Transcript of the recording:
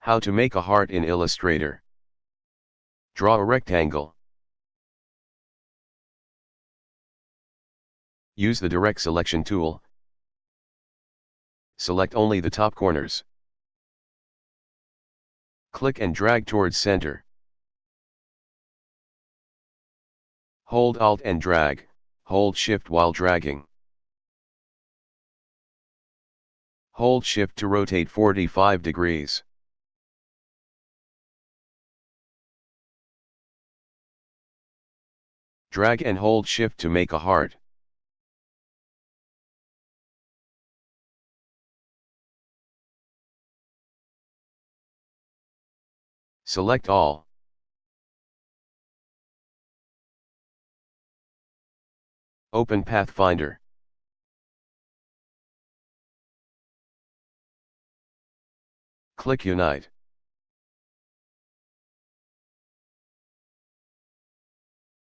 How to make a heart in Illustrator. Draw a rectangle. Use the direct selection tool. Select only the top corners. Click and drag towards center. Hold Alt and drag, hold Shift while dragging. Hold Shift to rotate 45 degrees. Drag and hold Shift to make a heart. Select all. Open Pathfinder. Click Unite.